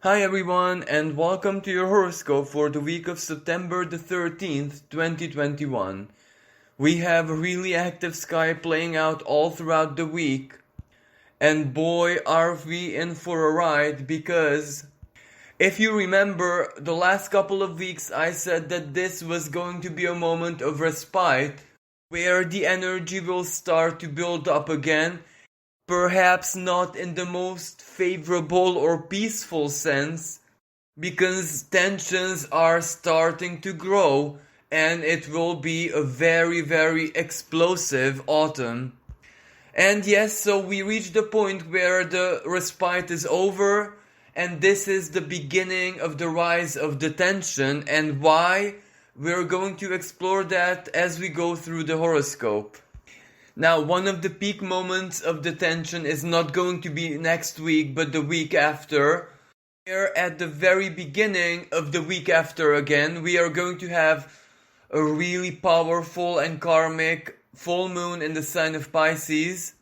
Hi everyone, and welcome to your horoscope for the week of September the 13th, 2021. We have a really active sky playing out all throughout the week, and boy are we in for a ride because if you remember the last couple of weeks I said that this was going to be a moment of respite where the energy will start to build up again, perhaps not in the most favorable or peaceful sense, because tensions are starting to grow and it will be a very, very explosive autumn. And yes, so we reach the point where the respite is over, and this is the beginning of the rise of the tension. And why? We're going to explore that as we go through the horoscope. Now, one of the peak moments of the tension is not going to be next week, but the week after. Here at the very beginning of the week after again, we are going to have a really powerful and karmic full moon in the sign of Pisces,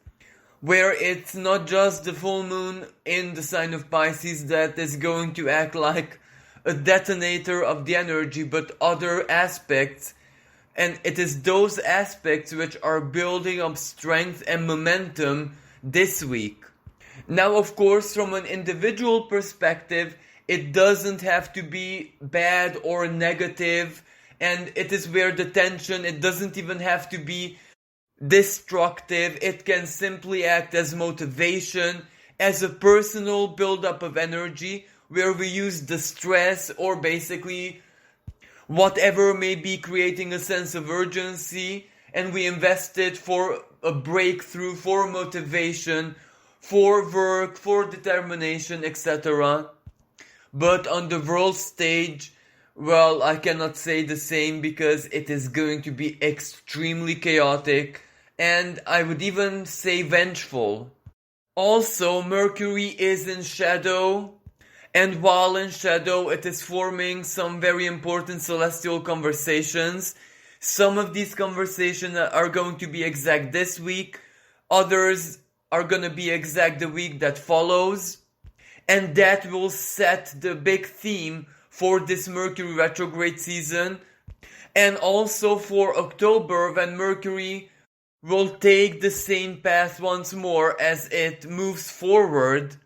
where it's not just the full moon in the sign of Pisces that is going to act like a detonator of the energy, but other aspects. And it is those aspects which are building up strength and momentum this week. Now, of course, from an individual perspective, it doesn't have to be bad or negative, and it is where the tension, it doesn't even have to be destructive. It can simply act as motivation, as a personal buildup of energy, where we use the stress or basically whatever may be creating a sense of urgency, and we invest it for a breakthrough, for motivation, for work, for determination, etc. But on the world stage, well, I cannot say the same because it is going to be extremely chaotic and I would even say vengeful. Also, Mercury is in shadow, and while in shadow, it is forming some very important celestial conversations. Some of these conversations are going to be exact this week, others are going to be exact the week that follows, and that will set the big theme for this Mercury retrograde season, and also for October when Mercury will take the same path once more as it moves forward,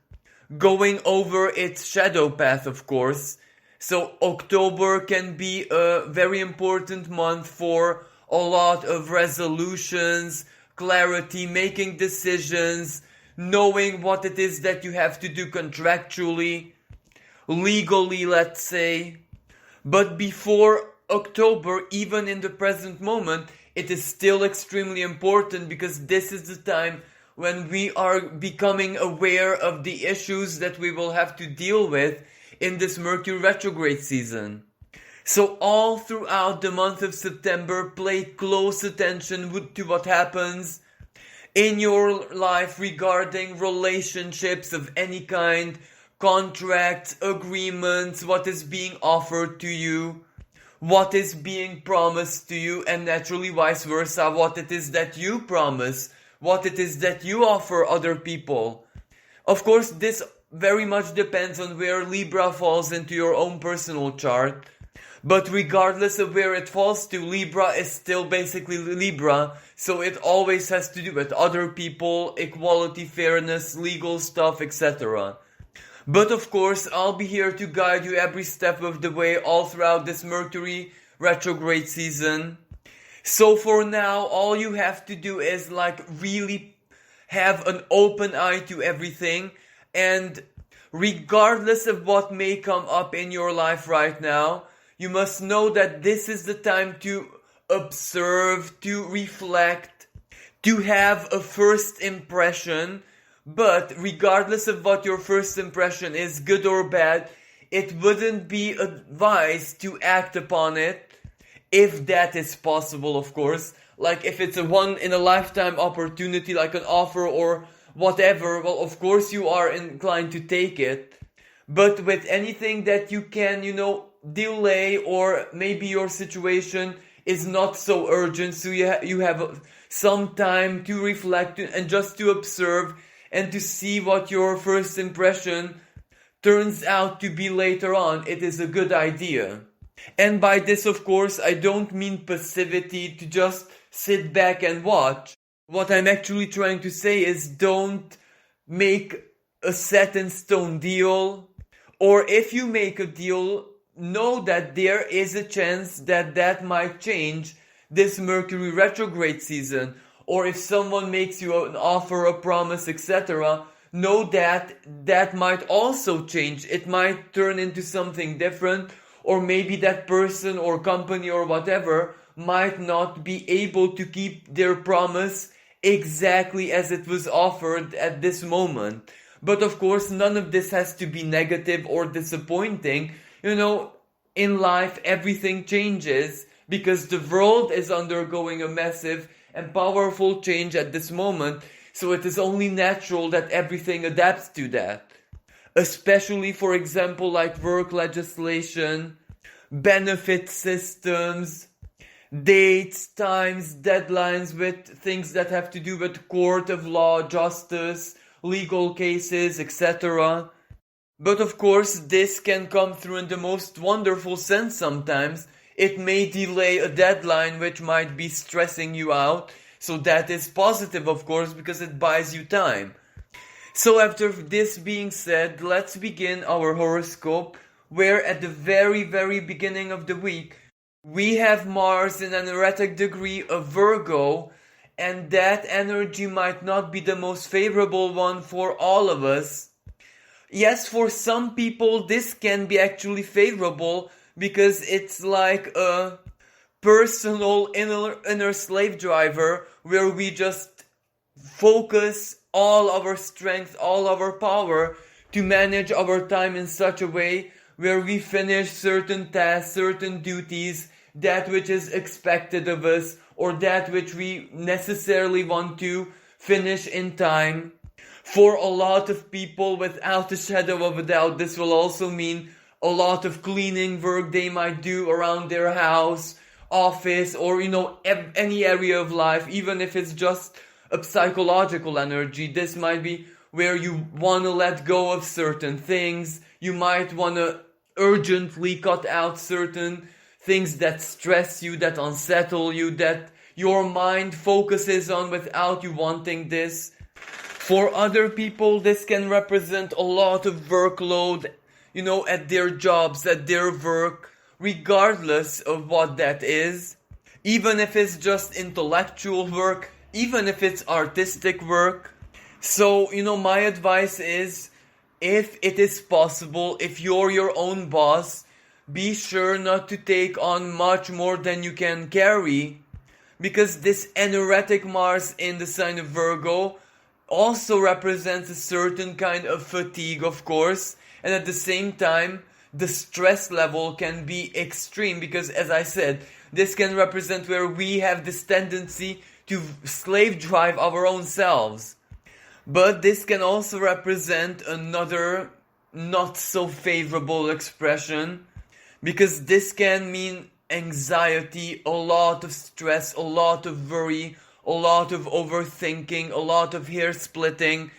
going over its shadow path, of course. So October can be a very important month for a lot of resolutions, clarity, making decisions, knowing what it is that you have to do contractually, legally, let's say. But before October, even in the present moment, it is still extremely important because this is the time when we are becoming aware of the issues that we will have to deal with in this Mercury retrograde season. So all throughout the month of September, pay close attention to what happens in your life regarding relationships of any kind, contracts, agreements, what is being offered to you, what is being promised to you, and naturally vice versa, what it is that you promise, what it is that you offer other people. Of course, this very much depends on where Libra falls into your own personal chart. But regardless of where it falls to, Libra is still basically Libra, so it always has to do with other people, equality, fairness, legal stuff, etc. But of course, I'll be here to guide you every step of the way all throughout this Mercury retrograde season. So for now, all you have to do is really have an open eye to everything, and regardless of what may come up in your life right now, you must know that this is the time to observe, to reflect, to have a first impression. But regardless of what your first impression is, good or bad, it wouldn't be advised to act upon it, if that is possible, of course. Like if it's a one in a lifetime opportunity, like an offer or whatever, well, of course you are inclined to take it. But with anything that you can, delay, or maybe your situation is not so urgent, so you have some time to reflect and just to observe and to see what your first impression turns out to be later on, it is a good idea. And by this, of course, I don't mean passivity to just sit back and watch. What I'm actually trying to say is don't make a set in stone deal. Or if you make a deal, know that there is a chance that that might change this Mercury retrograde season. Or if someone makes you an offer, a promise, etc., know that that might also change. It might turn into something different, or maybe that person or company or whatever might not be able to keep their promise exactly as it was offered at this moment. But of course, none of this has to be negative or disappointing. In life, everything changes because the world is undergoing a massive and powerful change at this moment. So it is only natural that everything adapts to that. Especially, for example, like work legislation, benefit systems, dates, times, deadlines with things that have to do with court of law, justice, legal cases, etc. But of course, this can come through in the most wonderful sense sometimes. It may delay a deadline which might be stressing you out. So that is positive, of course, because it buys you time. So after this being said, let's begin our horoscope, where at the very, very beginning of the week, we have Mars in an erratic degree of Virgo, and that energy might not be the most favorable one for all of us. Yes, for some people, this can be actually favorable, because it's like a personal inner slave driver where we just focus all our strength, all our power to manage our time in such a way where we finish certain tasks, certain duties, that which is expected of us, or that which we necessarily want to finish in time. For a lot of people, without a shadow of a doubt, this will also mean a lot of cleaning work they might do around their house, office, or any area of life, even if it's just a psychological energy. This might be where you want to let go of certain things. You might want to urgently cut out certain things that stress you, that unsettle you, that your mind focuses on without you wanting this. For other people, this can represent a lot of workload, at their jobs, at their work, regardless of what that is. Even if it's just intellectual work, even if it's artistic work. So, my advice is, if it is possible, if you're your own boss, be sure not to take on much more than you can carry. Because this energetic Mars in the sign of Virgo also represents a certain kind of fatigue, of course. And at the same time, the stress level can be extreme because, as I said, this can represent where we have this tendency to slave drive our own selves. But this can also represent another not so favorable expression, because this can mean anxiety, a lot of stress, a lot of worry, a lot of overthinking, a lot of hair splitting,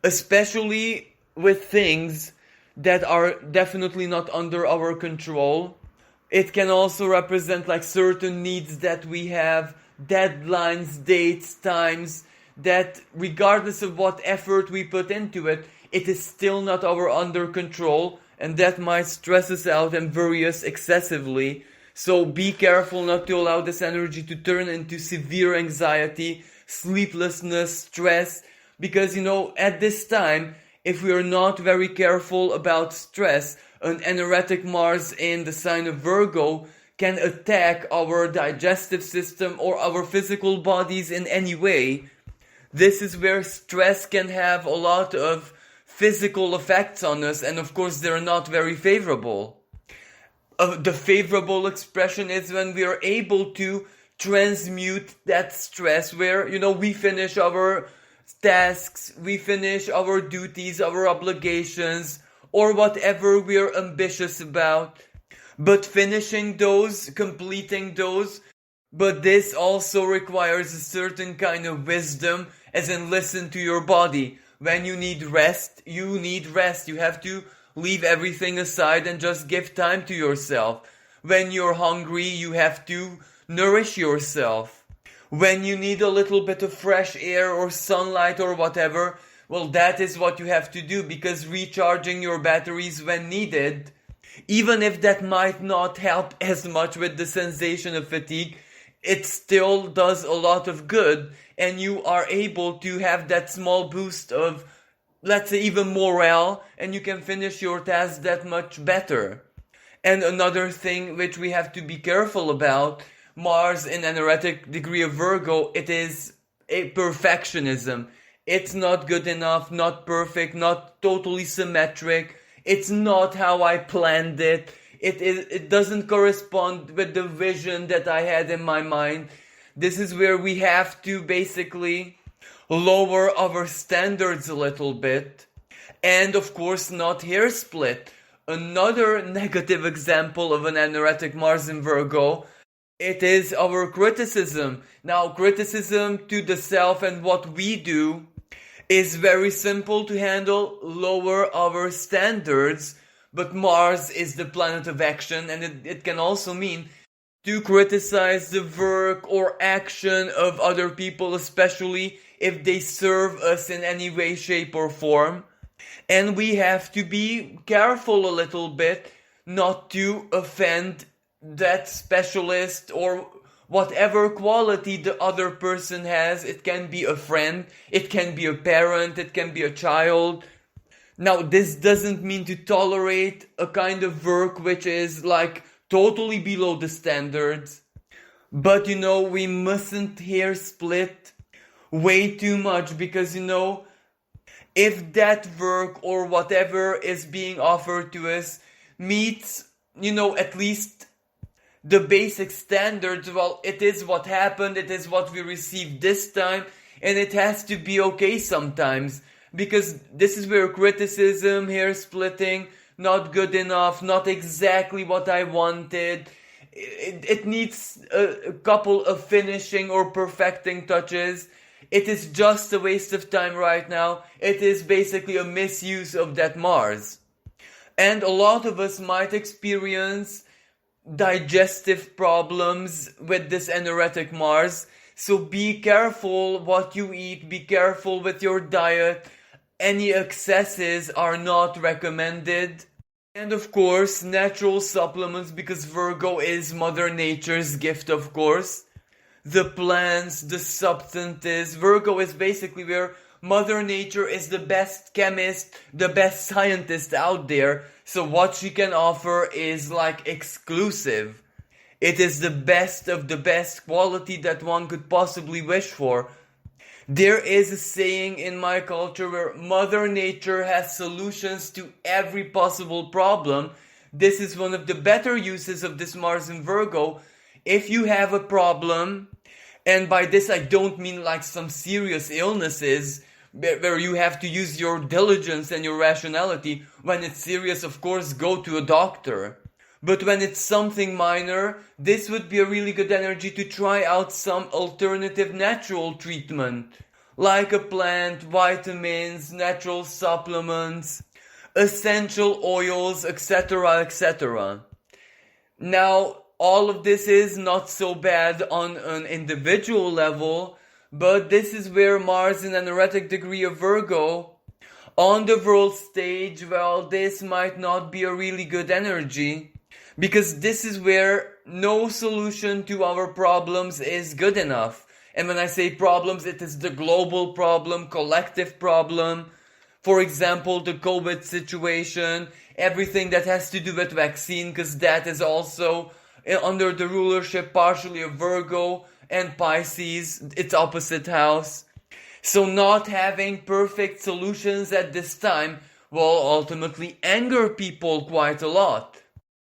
especially with things that are definitely not under our control. It can also represent like certain needs that we have, deadlines, dates, times, that regardless of what effort we put into it, it is still not under control, and that might stress us out and worry us excessively. So be careful not to allow this energy to turn into severe anxiety, sleeplessness, stress, because at this time, if we are not very careful about stress, an energetic Mars in the sign of Virgo can attack our digestive system or our physical bodies in any way. This is where stress can have a lot of physical effects on us, and of course they're not very favorable. The favorable expression is when we are able to transmute that stress, where we finish our tasks, we finish our duties, our obligations, or whatever we are ambitious about. But finishing those, completing those, but this also requires a certain kind of wisdom, as in listen to your body. When you need rest, you need rest. You have to leave everything aside and just give time to yourself. When you're hungry, you have to nourish yourself. When you need a little bit of fresh air or sunlight or whatever, well, that is what you have to do, because recharging your batteries when needed, even if that might not help as much with the sensation of fatigue, it still does a lot of good, and you are able to have that small boost of, let's say, even morale, and you can finish your task that much better. And another thing which we have to be careful about, Mars in anaretic degree of Virgo, it is a perfectionism. It's not good enough, not perfect, not totally symmetric. It's not how I planned it. It doesn't correspond with the vision that I had in my mind. This is where we have to basically lower our standards a little bit. And of course, not hair split. Another negative example of an anaretic Mars in Virgo, it is our criticism. Now, criticism to the self and what we do is very simple to handle, lower our standards, but Mars is the planet of action, and it can also mean to criticize the work or action of other people, especially if they serve us in any way, shape or form. And we have to be careful a little bit not to offend that specialist or whatever quality the other person has. It can be a friend, it can be a parent, it can be a child. Now, this doesn't mean to tolerate a kind of work which is like totally below the standards. But we mustn't hair split way too much, because if that work or whatever is being offered to us meets, at least the basic standards, well, it is what happened, it is what we received this time, and it has to be okay sometimes. Because this is where criticism, hair splitting, not good enough, not exactly what I wanted, it needs a couple of finishing or perfecting touches. It is just a waste of time right now. It is basically a misuse of that Mars. And a lot of us might experience digestive problems with this anaretic Mars. So be careful what you eat, be careful with your diet. Any excesses are not recommended. And of course, natural supplements, because Virgo is Mother Nature's gift, of course. The plants, the substances. Virgo is basically where Mother Nature is the best chemist, the best scientist out there. So what she can offer is like exclusive. It is the best of the best quality that one could possibly wish for. There is a saying in my culture where Mother Nature has solutions to every possible problem. This is one of the better uses of this Mars in Virgo. If you have a problem, and by this I don't mean like some serious illnesses where you have to use your diligence and your rationality. When it's serious, of course, go to a doctor. But when it's something minor, this would be a really good energy to try out some alternative natural treatment. Like a plant, vitamins, natural supplements, essential oils, etc., etc. Now, all of this is not so bad on an individual level, but this is where Mars in anaretic degree of Virgo, on the world stage, well, this might not be a really good energy. Because this is where no solution to our problems is good enough. And when I say problems, it is the global problem, collective problem. For example, the COVID situation, everything that has to do with vaccine, because that is also under the rulership partially of Virgo and Pisces, its opposite house. So not having perfect solutions at this time will ultimately anger people quite a lot.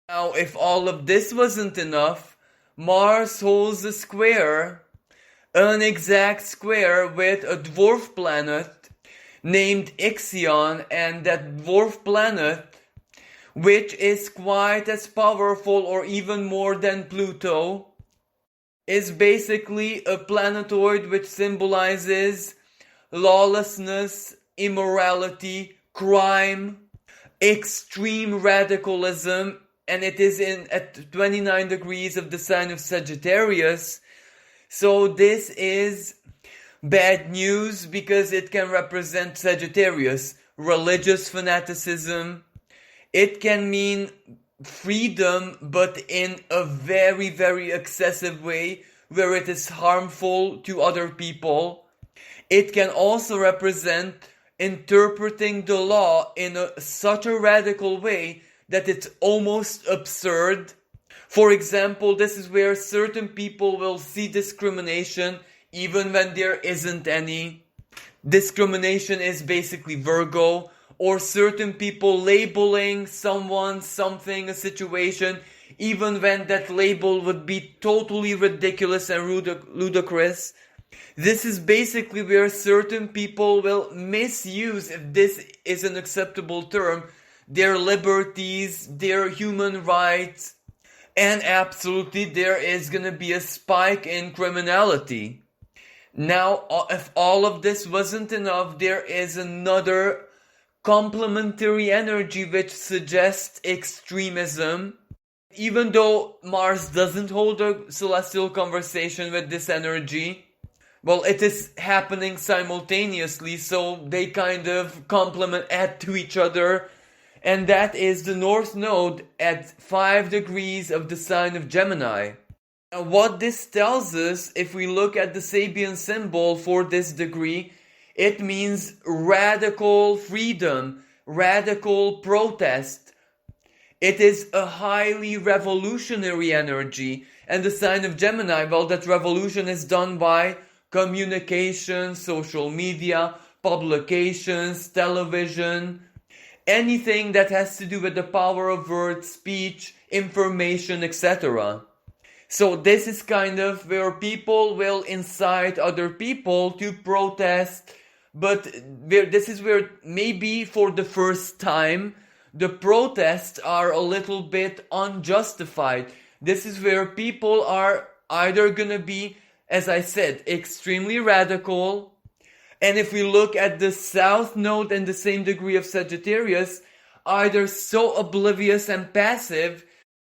Now, if all of this wasn't enough, Mars holds a square, an exact square with a dwarf planet named Ixion, and that dwarf planet, which is quite as powerful or even more than Pluto, is basically a planetoid which symbolizes lawlessness, immorality, crime, extreme radicalism, and it is in at 29 degrees of the sign of Sagittarius. So this is bad news because it can represent Sagittarius, religious fanaticism. It can mean freedom, but in a very, very excessive way where it is harmful to other people. It can also represent interpreting the law in such a radical way that it's almost absurd. For example, this is where certain people will see discrimination even when there isn't any. Discrimination is basically Virgo, or certain people labeling someone, something, a situation, even when that label would be totally ridiculous and ludicrous. This is basically where certain people will misuse, if this is an acceptable term, their liberties, their human rights, and absolutely there is gonna be a spike in criminality. Now, if all of this wasn't enough, there is another complementary energy which suggests extremism. Even though Mars doesn't hold a celestial conversation with this energy, well, it is happening simultaneously, so they kind of add to each other. And that is the North Node at 5 degrees of the sign of Gemini. Now, what this tells us, if we look at the Sabian symbol for this degree, it means radical freedom, radical protest. It is a highly revolutionary energy. And the sign of Gemini, well, that revolution is done by communication, social media, publications, television, anything that has to do with the power of words, speech, information, etc. So this is kind of where people will incite other people to protest, but this is where maybe for the first time the protests are a little bit unjustified. This is where people are either gonna be, as I said, extremely radical, and if we look at the South Node and the same degree of Sagittarius, either so oblivious and passive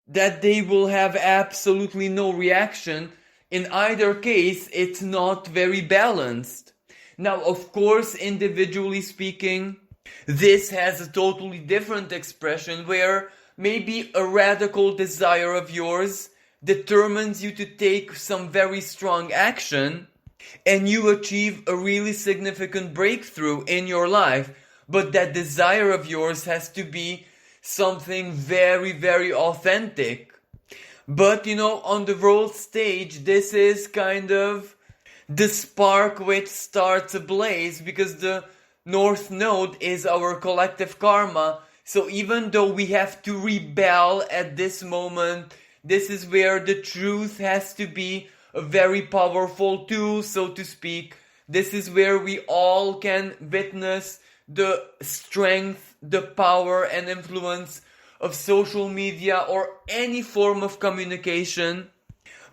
that they will have absolutely no reaction. In either case, it's not very balanced. Now, of course, individually speaking, this has a totally different expression where maybe a radical desire of yours determines you to take some very strong action and you achieve a really significant breakthrough in your life. But that desire of yours has to be something very, very authentic. But, on the world stage, this is kind of the spark which starts a blaze, because the North Node is our collective karma. So even though we have to rebel at this moment, this is where the truth has to be a very powerful tool, so to speak. This is where we all can witness the strength, the power and influence of social media or any form of communication.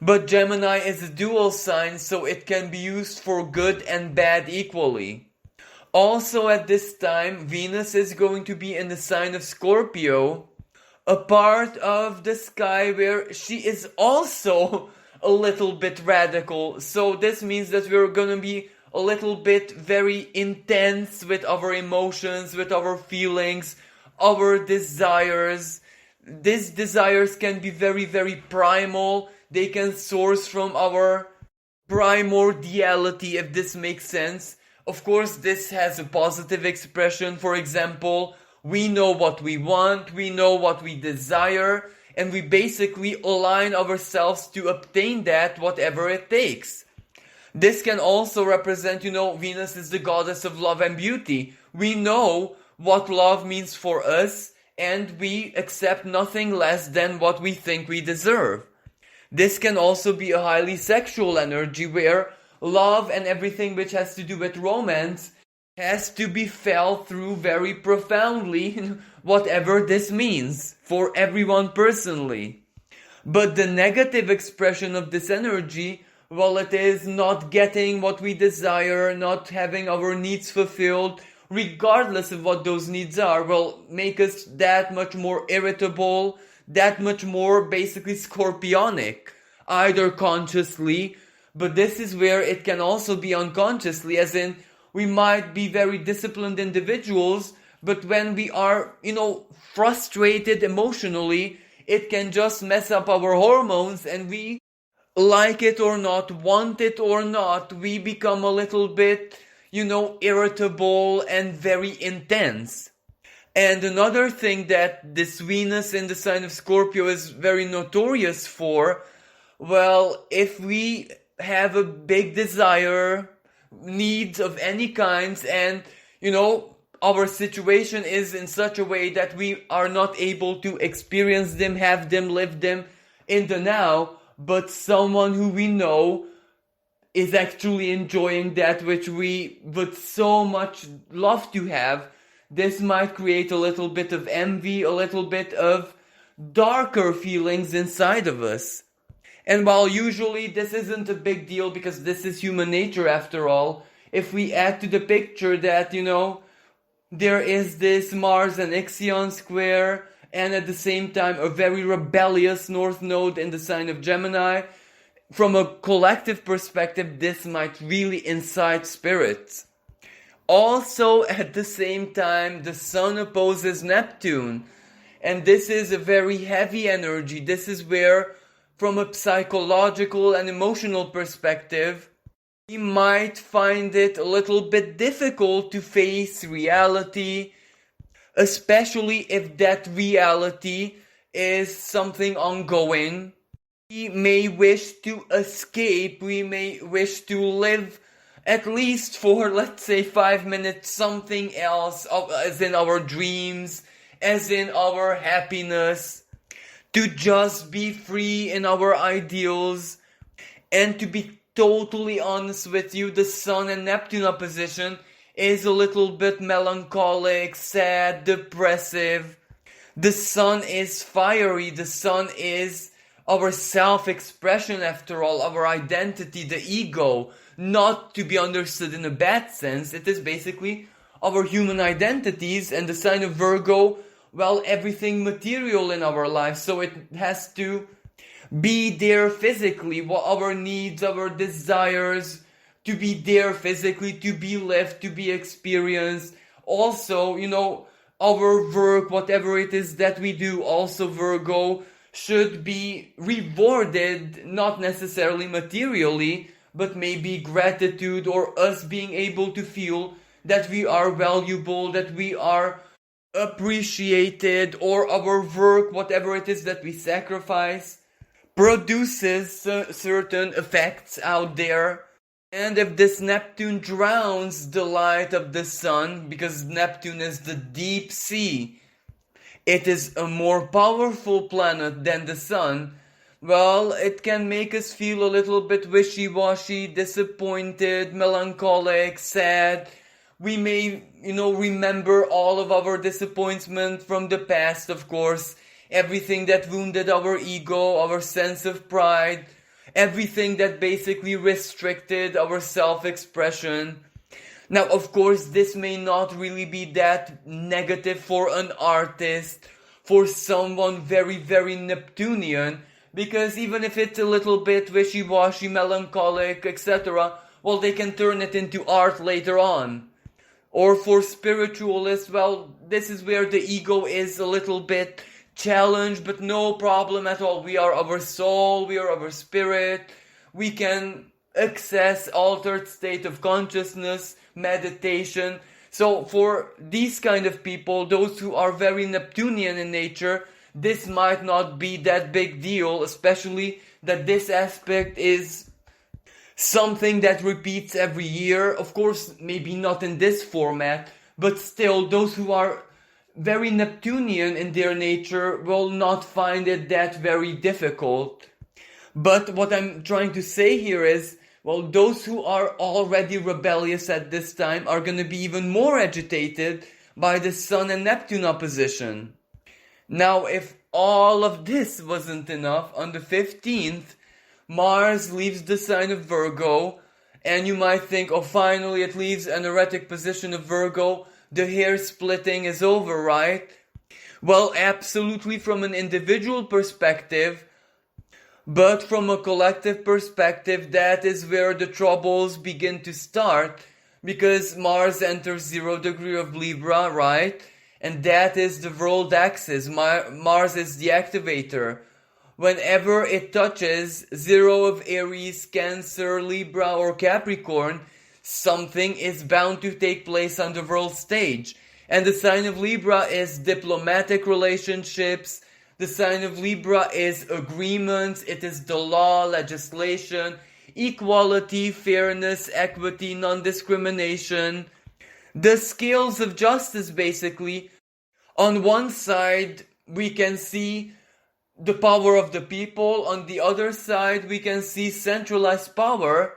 But Gemini is a dual sign, so it can be used for good and bad equally. Also at this time, Venus is going to be in the sign of Scorpio, a part of the sky where she is also a little bit radical. So this means that we're gonna be a little bit very intense with our emotions, with our feelings, our desires. These desires can be very, very primal. They can source from our primordiality, if this makes sense. Of course, this has a positive expression. For example, we know what we want, we know what we desire, and we basically align ourselves to obtain that, whatever it takes. This can also represent, Venus is the goddess of love and beauty. We know what love means for us, and we accept nothing less than what we think we deserve. This can also be a highly sexual energy where love and everything which has to do with romance has to be felt through very profoundly, whatever this means for everyone personally. But the negative expression of this energy, well, it is not getting what we desire, not having our needs fulfilled, regardless of what those needs are, will make us that much more irritable, that much more basically scorpionic, either consciously, but this is where it can also be unconsciously, as in we might be very disciplined individuals, but when we are, frustrated emotionally, it can just mess up our hormones, and we, like it or not, want it or not, we become a little bit, irritable and very intense. And another thing that this Venus in the sign of Scorpio is very notorious for, well, if we have a big desire, needs of any kinds, and, our situation is in such a way that we are not able to experience them, have them, live them in the now, but someone who we know is actually enjoying that which we would so much love to have, this might create a little bit of envy, a little bit of darker feelings inside of us. And while usually this isn't a big deal because this is human nature after all, if we add to the picture that, there is this Mars and Ixion square, and at the same time a very rebellious North Node in the sign of Gemini, from a collective perspective, this might really incite spirits. Also, at the same time, the Sun opposes Neptune, and this is a very heavy energy. This is where, from a psychological and emotional perspective, we might find it a little bit difficult to face reality, especially if that reality is something ongoing. We may wish to escape, we may wish to live at least for, let's say, 5 minutes, something else, as in our dreams, as in our happiness, to just be free in our ideals. And to be totally honest with you, the Sun and Neptune opposition is a little bit melancholic, sad, depressive. The Sun is fiery, the Sun is our self-expression after all, our identity, the ego, not to be understood in a bad sense. It is basically our human identities, and the sign of Virgo, well, everything material in our life, so it has to be there physically, what our needs, our desires, to be there physically, to be lived, to be experienced. Also, our work, whatever it is that we do, also Virgo, should be rewarded, not necessarily materially, but maybe gratitude, or us being able to feel that we are valuable, that we are appreciated, or our work, whatever it is that we sacrifice, produces certain effects out there. And if this Neptune drowns the light of the Sun, because Neptune is the deep sea, it is a more powerful planet than the Sun, well, it can make us feel a little bit wishy-washy, disappointed, melancholic, sad. We may, remember all of our disappointment from the past, of course, everything that wounded our ego, our sense of pride, everything that basically restricted our self-expression. Now, of course, this may not really be that negative for an artist, for someone very, very Neptunian, because even if it's a little bit wishy-washy, melancholic, etc., well, they can turn it into art later on. Or for spiritualists, well, this is where the ego is a little bit challenged, but no problem at all. We are our soul, we are our spirit, we can access altered state of consciousness, meditation. So for these kind of people, those who are very Neptunian in nature, this might not be that big deal, especially that this aspect is something that repeats every year. Of course, maybe not in this format, but still, those who are very Neptunian in their nature will not find it that very difficult. But what I'm trying to say here is, well, those who are already rebellious at this time are going to be even more agitated by the Sun and Neptune opposition. Now, if all of this wasn't enough, on the 15th, Mars leaves the sign of Virgo, and you might think, oh, finally it leaves an erratic position of Virgo, the hair splitting is over, right? Well, absolutely from an individual perspective, but from a collective perspective, that is where the troubles begin to start, because Mars enters 0 degree of Libra, right? And that is the world axis. Mars is the activator. Whenever it touches 0 of Aries, Cancer, Libra, or Capricorn, something is bound to take place on the world stage. And the sign of Libra is diplomatic relationships. The sign of Libra is agreements. It is the law, legislation, equality, fairness, equity, non-discrimination. The scales of justice, basically. On one side, we can see the power of the people. On the other side, we can see centralized power.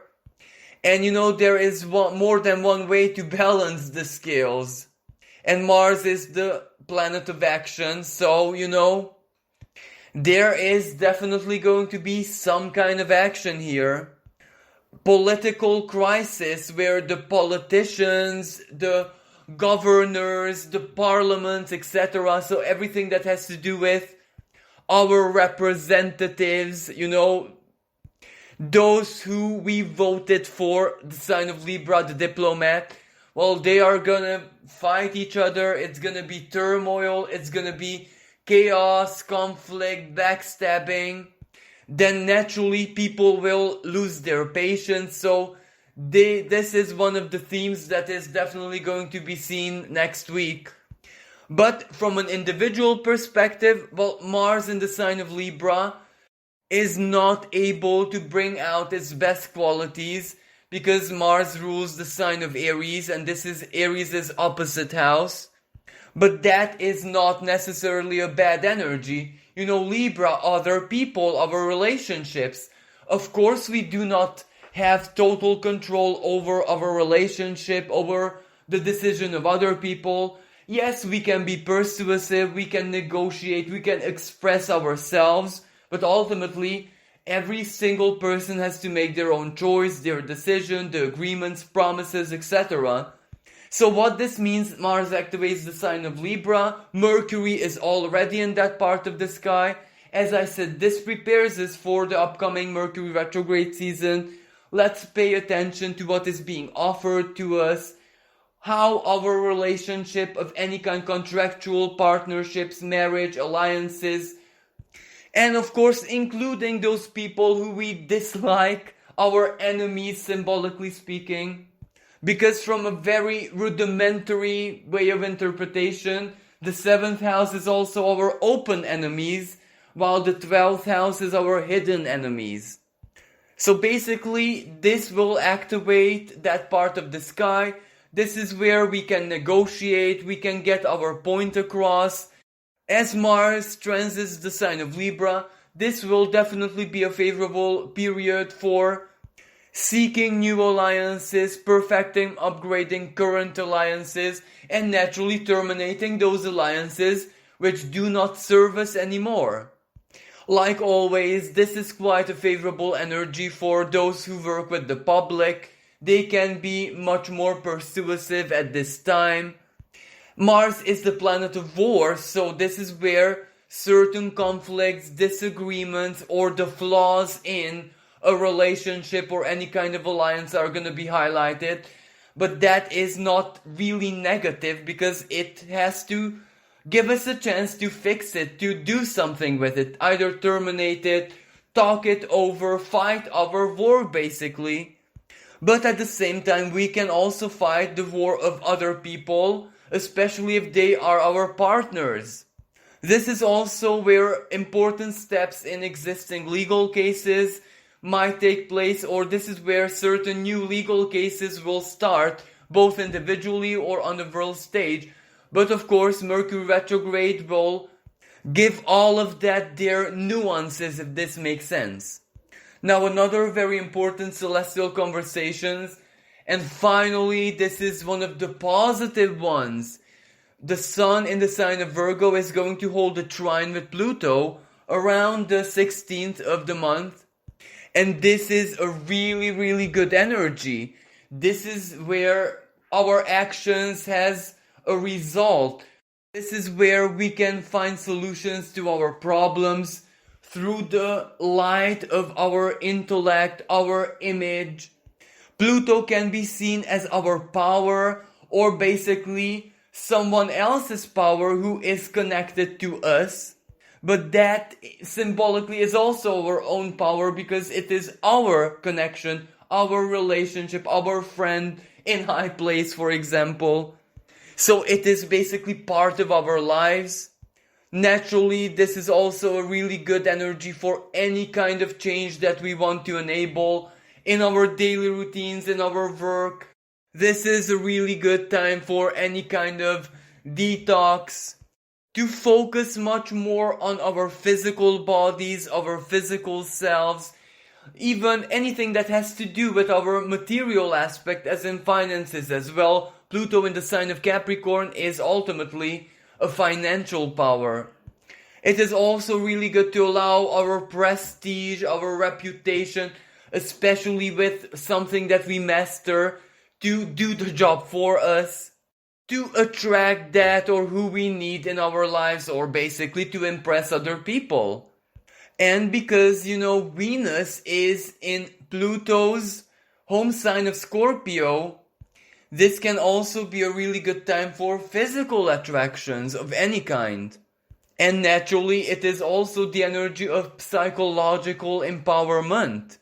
And there is more than one way to balance the scales. And Mars is the planet of action, so, there is definitely going to be some kind of action here. Political crisis where the politicians, the governors, the parliaments, etc., so everything that has to do with our representatives, those who we voted for, the sign of Libra, the diplomat, well, they are gonna fight each other. It's gonna be turmoil. It's gonna be chaos, conflict, backstabbing. Then naturally people will lose their patience. So this is one of the themes that is definitely going to be seen next week. But from an individual perspective, well, Mars in the sign of Libra is not able to bring out its best qualities, because Mars rules the sign of Aries, and this is Aries' opposite house. But that is not necessarily a bad energy. Libra, other people, our relationships. Of course, we do not have total control over our relationship, over the decision of other people. Yes, we can be persuasive, we can negotiate, we can express ourselves, but ultimately, every single person has to make their own choice, their decision, the agreements, promises, etc. So what this means, Mars activates the sign of Libra. Mercury is already in that part of the sky. As I said, this prepares us for the upcoming Mercury retrograde season. Let's pay attention to what is being offered to us, how our relationship of any kind, contractual partnerships, marriage, alliances, and of course, including those people who we dislike, our enemies, symbolically speaking. Because from a very rudimentary way of interpretation, the 7th house is also our open enemies, while the 12th house is our hidden enemies. So basically, this will activate that part of the sky. This is where we can negotiate, we can get our point across. As Mars transits the sign of Libra, this will definitely be a favorable period for seeking new alliances, perfecting, upgrading current alliances, and naturally terminating those alliances which do not serve us anymore. Like always, this is quite a favorable energy for those who work with the public. They can be much more persuasive at this time. Mars is the planet of war, so this is where certain conflicts, disagreements, or the flaws in a relationship or any kind of alliance are going to be highlighted. But that is not really negative, because it has to give us a chance to fix it, to do something with it, either terminate it, talk it over, fight our war basically. But at the same time, we can also fight the war of other people, especially if they are our partners. This is also where important steps in existing legal cases might take place, or this is where certain new legal cases will start, both individually or on the world stage. But of course, Mercury retrograde will give all of that their nuances, if this makes sense. Now, another very important celestial conversations, and finally, this is one of the positive ones. The Sun in the sign of Virgo is going to hold a trine with Pluto around the 16th of the month. And this is a really, really good energy. This is where our actions has a result. This is where we can find solutions to our problems through the light of our intellect, our image. Pluto can be seen as our power, or basically someone else's power who is connected to us. But that symbolically is also our own power, because it is our connection, our relationship, our friend in high place, for example. So it is basically part of our lives. Naturally, this is also a really good energy for any kind of change that we want to enable in our daily routines, in our work. This is a really good time for any kind of detox, to focus much more on our physical bodies, our physical selves, even anything that has to do with our material aspect, as in finances as well. Pluto in the sign of Capricorn is ultimately a financial power. It is also really good to allow our prestige, our reputation, especially with something that we master, to do the job for us, to attract that or who we need in our lives, or basically to impress other people. And because, Venus is in Pluto's home sign of Scorpio, this can also be a really good time for physical attractions of any kind. And naturally, it is also the energy of psychological empowerment.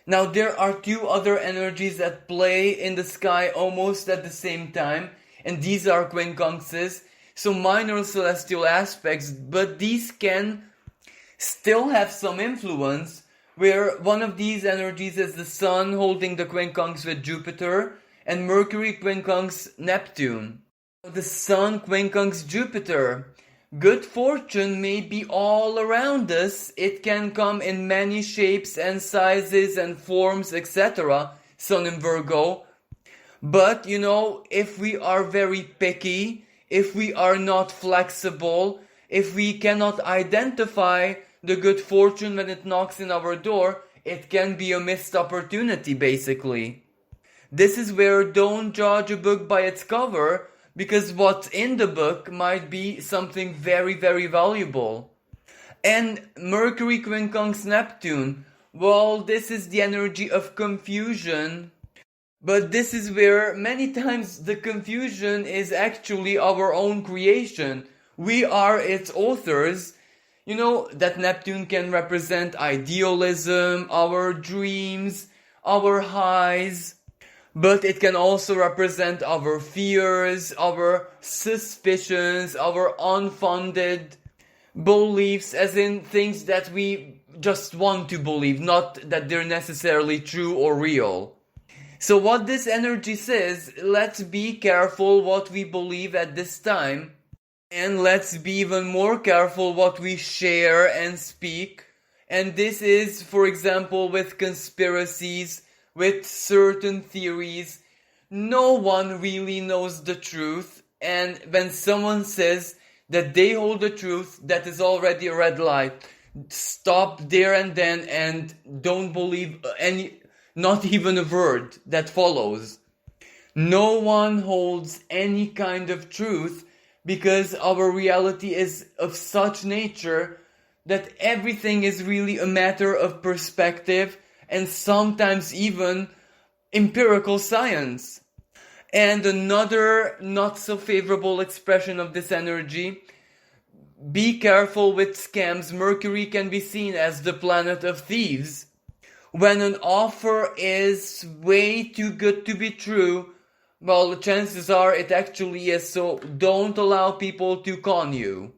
Now, there are two other energies at play in the sky almost at the same time, and these are quincunxes, so minor celestial aspects, but these can still have some influence, where one of these energies is the Sun holding the quincunx with Jupiter, and Mercury quincunx Neptune. The Sun quincunx Jupiter. Good fortune may be all around us. It can come in many shapes and sizes and forms, etc. Sun in Virgo. But, if we are very picky, if we are not flexible, if we cannot identify the good fortune when it knocks in our door, it can be a missed opportunity, basically. This is where don't judge a book by its cover, because what's in the book might be something very, very valuable. And Mercury quincunx Neptune, well, this is the energy of confusion, but this is where many times the confusion is actually our own creation. We are its authors. That Neptune can represent idealism, our dreams, our highs. But it can also represent our fears, our suspicions, our unfounded beliefs, as in things that we just want to believe, not that they're necessarily true or real. So what this energy says, let's be careful what we believe at this time, and let's be even more careful what we share and speak. And this is, for example, with conspiracies, with certain theories. No one really knows the truth, and when someone says that they hold the truth, that is already a red light. Stop there and then, and don't believe not even a word that follows. No one holds any kind of truth, because our reality is of such nature that everything is really a matter of perspective, and sometimes even empirical science. And another not so favorable expression of this energy, be careful with scams. Mercury can be seen as the planet of thieves. When an offer is way too good to be true, well, the chances are it actually is, so don't allow people to con you.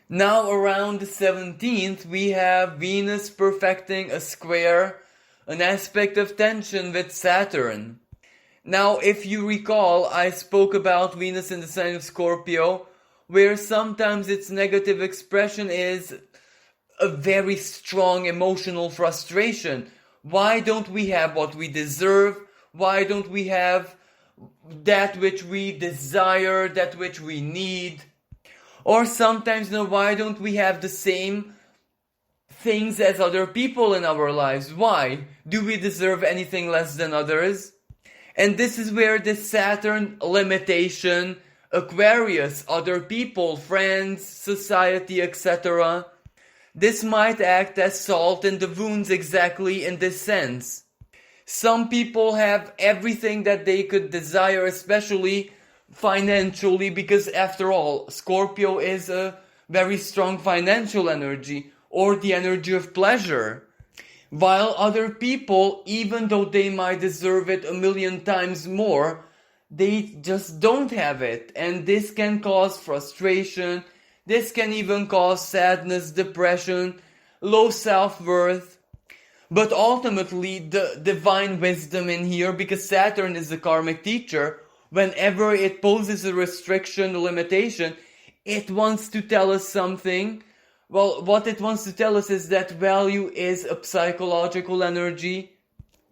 Now around the 17th, we have Venus perfecting a square, an aspect of tension with Saturn. Now, if you recall, I spoke about Venus in the sign of Scorpio, where sometimes its negative expression is a very strong emotional frustration. Why don't we have what we deserve? Why don't we have that which we desire, that which we need? Or sometimes, why don't we have the same things as other people in our lives? Why? Do we deserve anything less than others? And this is where the Saturn limitation, Aquarius, other people, friends, society, etc. This might act as salt in the wounds exactly in this sense. Some people have everything that they could desire, especially financially, because after all, Scorpio is a very strong financial energy, or the energy of pleasure. While other people, even though they might deserve it a million times more, they just don't have it. And this can cause frustration, this can even cause sadness, depression, low self-worth. But ultimately, the divine wisdom in here, because Saturn is the karmic teacher, whenever it poses a restriction, a limitation, it wants to tell us something. Well, what it wants to tell us is that value is a psychological energy.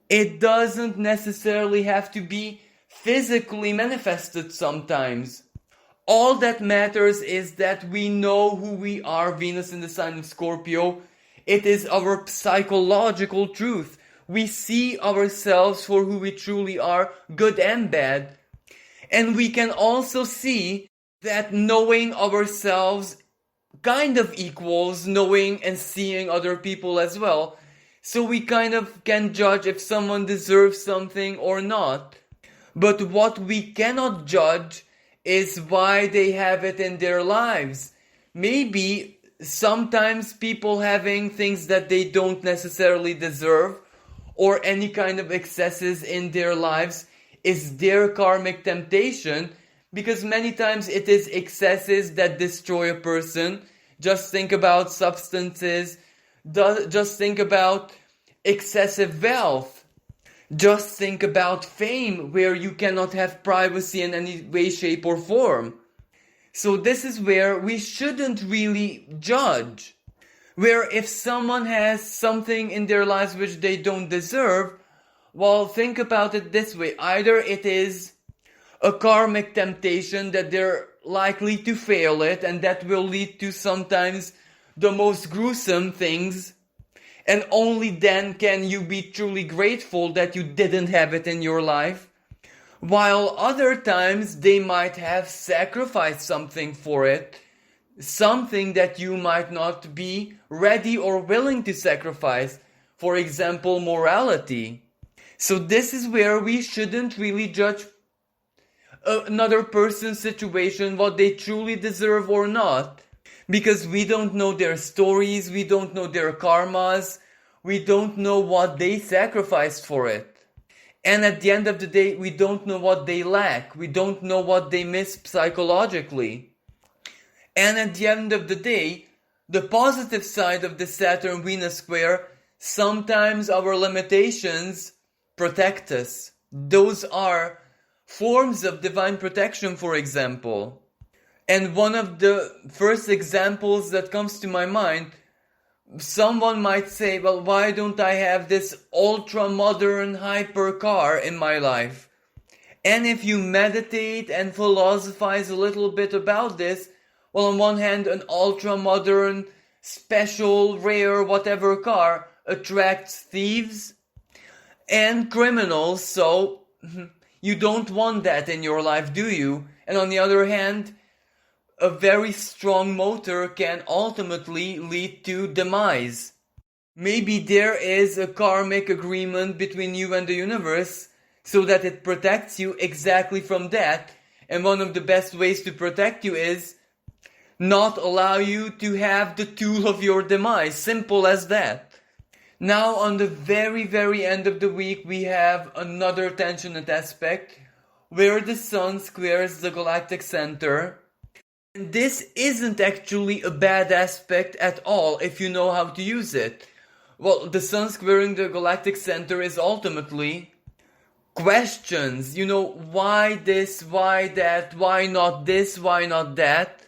It doesn't necessarily have to be physically manifested sometimes. All that matters is that we know who we are, Venus in the sign of Scorpio. It is our psychological truth. We see ourselves for who we truly are, good and bad. And we can also see that knowing ourselves kind of equals knowing and seeing other people as well. So we kind of can judge if someone deserves something or not. But what we cannot judge is why they have it in their lives. Maybe sometimes people having things that they don't necessarily deserve, or any kind of excesses in their lives, is their karmic temptation, because many times it is excesses that destroy a person. Just think about substances, just think about excessive wealth, just think about fame, where you cannot have privacy in any way, shape or form. So this is where we shouldn't really judge. Where if someone has something in their lives which they don't deserve, well, think about it this way. Either it is a karmic temptation that they're likely to fail it, and that will lead to sometimes the most gruesome things, and only then can you be truly grateful that you didn't have it in your life. While other times they might have sacrificed something for it, something that you might not be ready or willing to sacrifice, for example, morality. So this is where we shouldn't really judge another person's situation, what they truly deserve or not, because we don't know their stories, we don't know their karmas, we don't know what they sacrificed for it. And at the end of the day, we don't know what they lack. We don't know what they miss psychologically. And at the end of the day, the positive side of the Saturn-Venus square, sometimes our limitations protect us. Those are forms of divine protection, for example. And one of the first examples that comes to my mind, someone might say, well, why don't I have this ultra-modern hyper car in my life? And if you meditate and philosophize a little bit about this, well, on one hand, an ultra-modern, special, rare, whatever car attracts thieves and criminals, so you don't want that in your life, do you? And on the other hand, a very strong motor can ultimately lead to demise. Maybe there is a karmic agreement between you and the universe so that it protects you exactly from that. And one of the best ways to protect you is not allow you to have the tool of your demise. Simple as that. Now on the very, very end of the week, we have another tensionate aspect where the Sun squares the galactic center. And this isn't actually a bad aspect at all if you know how to use it. Well, the Sun squaring the galactic center is ultimately questions. You know, why this, why that, why not this, why not that?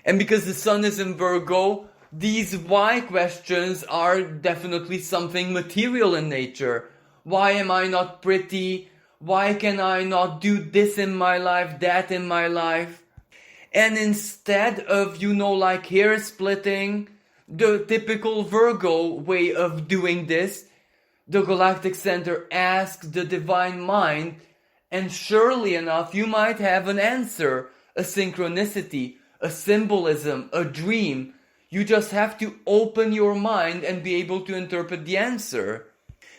And because the Sun is in Virgo, these why questions are definitely something material in nature. Why am I not pretty? Why can I not do this in my life, that in my life? And instead of, like hair splitting, the typical Virgo way of doing this, the galactic center asks the divine mind, and surely enough, you might have an answer, a synchronicity, a symbolism, a dream. You just have to open your mind and be able to interpret the answer.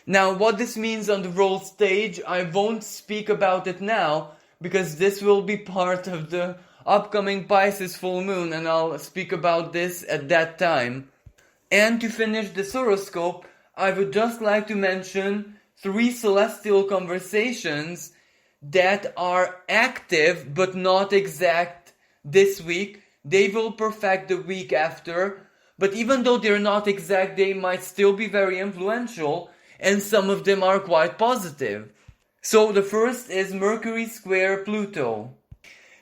Now, what this means on the world stage, I won't speak about it now, because this will be part of the upcoming Pisces full moon, and I'll speak about this at that time. And to finish this horoscope, I would just like to mention 3 celestial conversations that are active but not exact this week. They will perfect the week after, but even though they're not exact, they might still be very influential, and some of them are quite positive. So the first is Mercury square Pluto.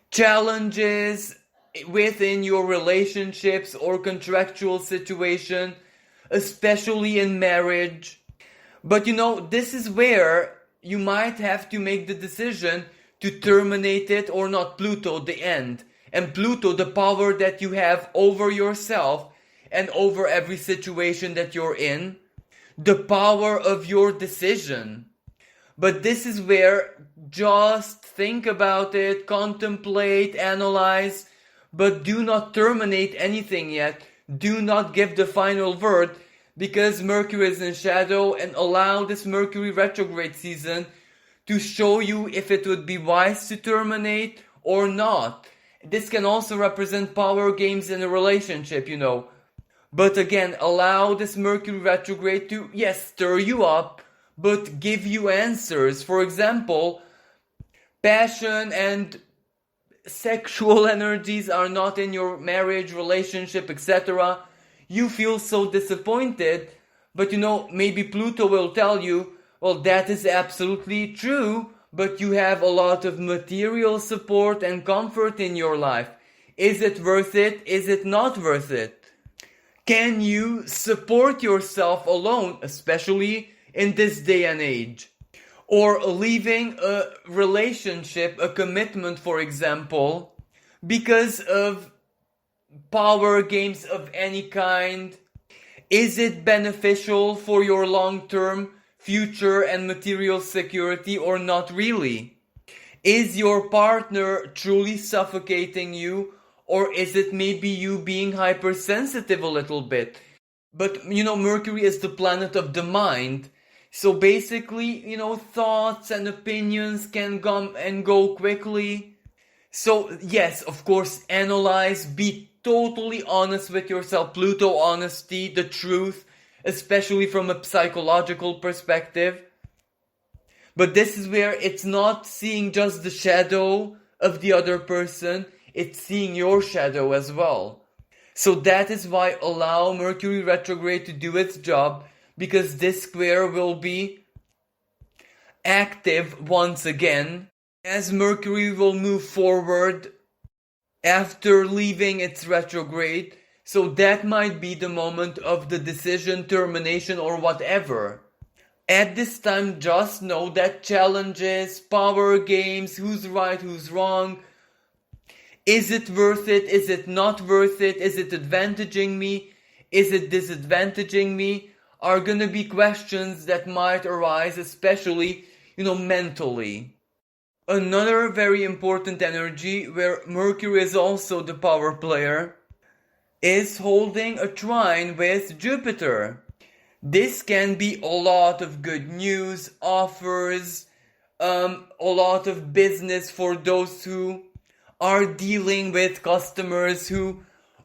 Challenges within your relationships or contractual situation, especially in marriage. But this is where you might have to make the decision to terminate it or not. Pluto, the end. And Pluto, the power that you have over yourself and over every situation that you're in. The power of your decision. But this is where just think about it, contemplate, analyze, but do not terminate anything yet. Do not give the final word, because Mercury is in shadow, and allow this Mercury retrograde season to show you if it would be wise to terminate or not. This can also represent power games in a relationship, But again, allow this Mercury retrograde to, yes, stir you up, but give you answers. For example, passion and sexual energies are not in your marriage, relationship, etc. You feel so disappointed, but maybe Pluto will tell you, well, that is absolutely true, but you have a lot of material support and comfort in your life. Is it worth it? Is it not worth it? Can you support yourself alone, especially in this day and age? Or leaving a relationship, a commitment, for example, because of power games of any kind? Is it beneficial for your long-term future and material security or not really? Is your partner truly suffocating you, or is it maybe you being hypersensitive a little bit? But Mercury is the planet of the mind. So basically, thoughts and opinions can come and go quickly. So yes, of course, analyze, be totally honest with yourself. Pluto honesty, the truth, especially from a psychological perspective. But this is where it's not seeing just the shadow of the other person, it's seeing your shadow as well. So that is why allow Mercury retrograde to do its job, because this square will be active once again as Mercury will move forward after leaving its retrograde. So that might be the moment of the decision, termination, or whatever. At this time, just know that challenges, power games, who's right, who's wrong, is it worth it, is it not worth it, is it advantaging me, is it disadvantaging me, are gonna be questions that might arise, especially, mentally. Another very important energy, where Mercury is also the power player, is holding a trine with Jupiter. This can be a lot of good news, offers, a lot of business for those who are dealing with customers who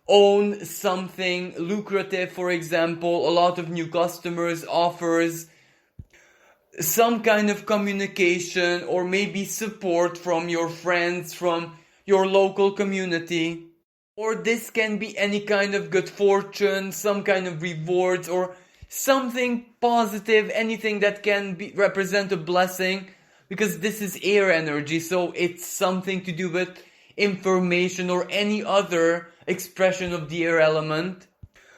own something lucrative, for example, a lot of new customers, offers, some kind of communication, or maybe support from your friends, from your local community. Or this can be any kind of good fortune, some kind of rewards, or something positive, anything that can represent a blessing, because this is air energy, so it's something to do with information or any other expression of the air element.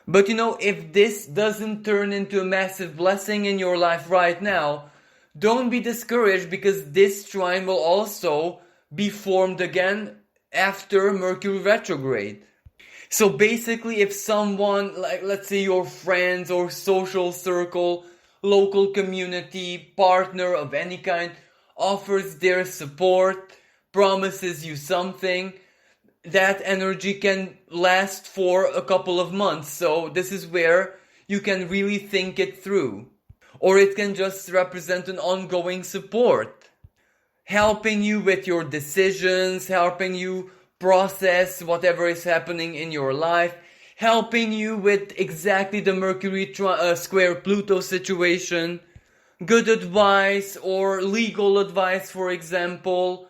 But if this doesn't turn into a massive blessing in your life right now, don't be discouraged, because this trine will also be formed again after Mercury retrograde. So basically, if someone, like let's say your friends or social circle, local community, partner of any kind, offers their support, promises you something, that energy can last for a couple of months. So this is where you can really think it through. Or it can just represent an ongoing support, helping you with your decisions, helping you process whatever is happening in your life, helping you with exactly the Mercury square Pluto situation, good advice or legal advice, for example,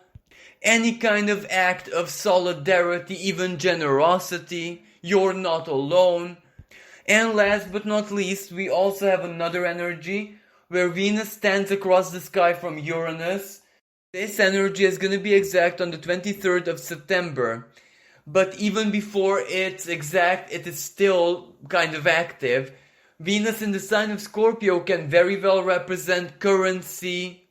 any kind of act of solidarity, even generosity. You're not alone. And last but not least, we also have another energy where Venus stands across the sky from Uranus. This energy is going to be exact on the 23rd of September. But even before it's exact, it is still kind of active. Venus in the sign of Scorpio can very well represent currency,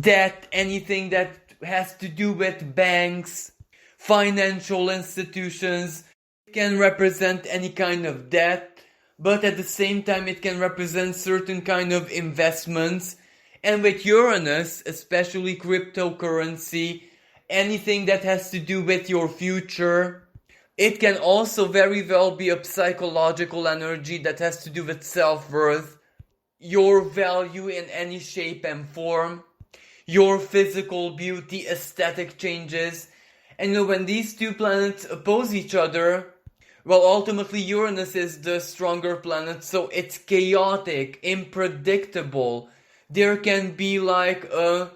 debt, anything that has to do with banks, financial institutions. It can represent any kind of debt, but at the same time it can represent certain kind of investments. And with Uranus, especially cryptocurrency, anything that has to do with your future. It can also very well be a psychological energy that has to do with self-worth, your value in any shape and form, your physical beauty, aesthetic changes. And when these two planets oppose each other, well, ultimately Uranus is the stronger planet, so it's chaotic, unpredictable. There can be like a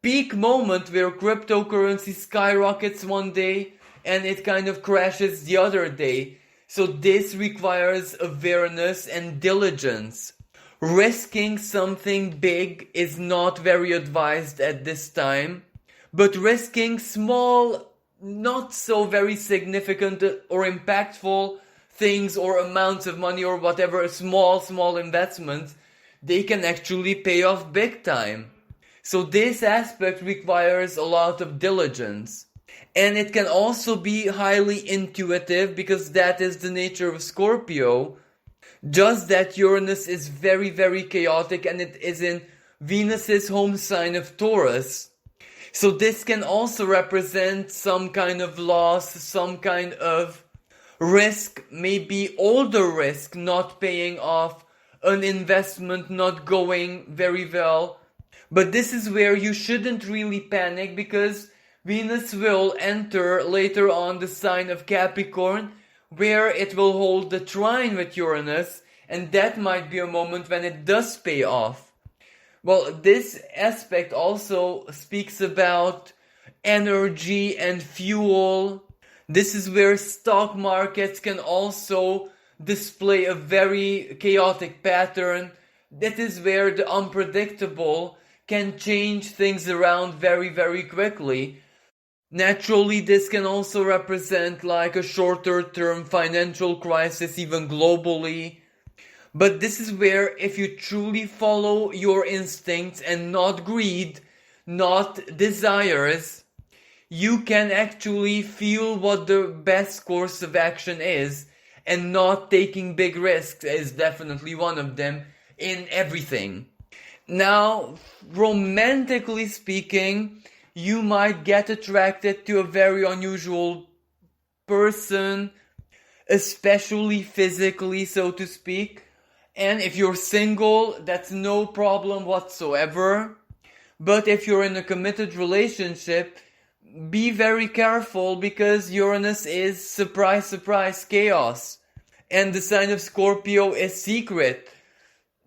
peak moment where cryptocurrency skyrockets one day and it kind of crashes the other day. So this requires awareness and diligence. Risking something big is not very advised at this time, but risking small, not so very significant or impactful things or amounts of money or whatever, small investments, they can actually pay off big time. So this aspect requires a lot of diligence. And it can also be highly intuitive because that is the nature of Scorpio. Just that Uranus is very, very chaotic and it is in Venus's home sign of Taurus. So this can also represent some kind of loss, some kind of risk, maybe older risk not paying off, an investment not going very well. But this is where you shouldn't really panic because Venus will enter later on the sign of Capricorn, where it will hold the trine with Uranus, and that might be a moment when it does pay off. Well, this aspect also speaks about energy and fuel. This is where stock markets can also display a very chaotic pattern. That is where the unpredictable can change things around very, very quickly. Naturally, this can also represent like a shorter term financial crisis, even globally. But this is where if you truly follow your instincts and not greed, not desires, you can actually feel what the best course of action is, and not taking big risks is definitely one of them in everything. Now, romantically speaking, you might get attracted to a very unusual person, especially physically, so to speak. And if you're single, that's no problem whatsoever. But if you're in a committed relationship, be very careful because Uranus is surprise, surprise, chaos. And the sign of Scorpio is secret.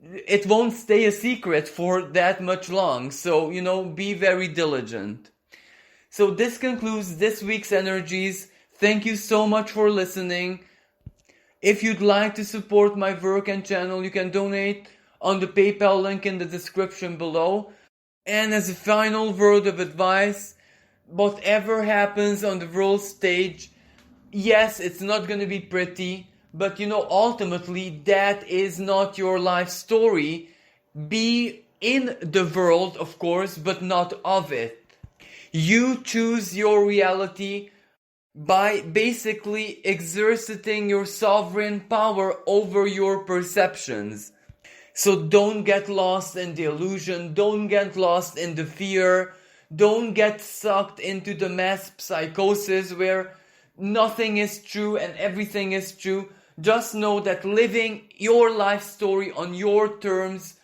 It won't stay a secret for that much long. So, be very diligent. So this concludes this week's energies. Thank you so much for listening. If you'd like to support my work and channel, you can donate on the PayPal link in the description below. And as a final word of advice, whatever happens on the world stage, yes, it's not going to be pretty. But ultimately, that is not your life story. Be in the world, of course, but not of it. You choose your reality by basically exerting your sovereign power over your perceptions. So don't get lost in the illusion, don't get lost in the fear, don't get sucked into the mass psychosis where nothing is true and everything is true. Just know that living your life story on your terms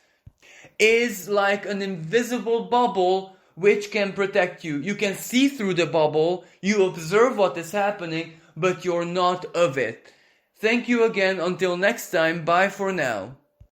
is like an invisible bubble which can protect you. You can see through the bubble, you observe what is happening, but you're not of it. Thank you again. Until next time, bye for now.